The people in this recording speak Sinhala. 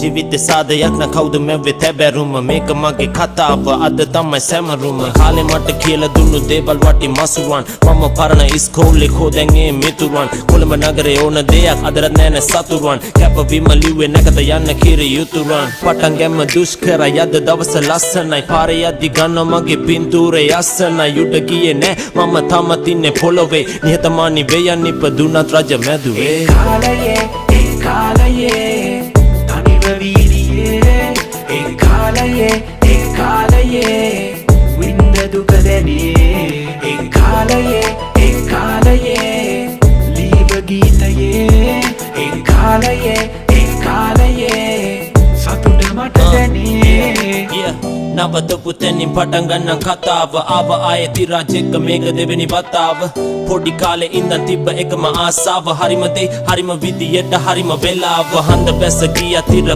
ජීවිතේ සාදයක් න කවුද මෙවෙ තැබැරුම මේක මගේ කතාව අද තමයි සැමරුම කාලේ මට කියලා දුන්නු දේවල් වටි මසුරුවන් මම පරණ ඉස්කෝලේ කෝදැන් ඒ මිතුරුවන් කොළඹ නගරේ ඕන දෙයක් අදරත් නෑනේ සතුරුවන් කැපවීම ලිව්වේ නැකත යන්න කිරි යුතුරුවන් පටන් ගැම්ම දුෂ්කරයි අද දවස ලස්සනයි පාරේ යද්දි ගන්න මගේ පින්තූරේ අස්සනයි උඩ ගියේ නෑ මම තාමත් ඉන්නේ පොළොවේ නිහතමානී වෙයන් ඉපදුනත් රජ මැදුවේ ඒ කාලයේ තනිව වීදියේ ඒ කාලයේ වින්ද දුක දැනේ ඒ කාලයේ ලීව ගීතයේ ඒ කාලයේ සතුට මට දැනේ නවතපු තැනින් පටන් ගන්න කතාව ආව ආයේ තිරාජෙක්ක මේක දෙවෙනි වතාව පොඩි කාලේ ඉඳන් තිබ්බ එකම ආසාව හරිම දේ හරිම විදියට හරිම වෙලාව හඳ බැස ගියා තිර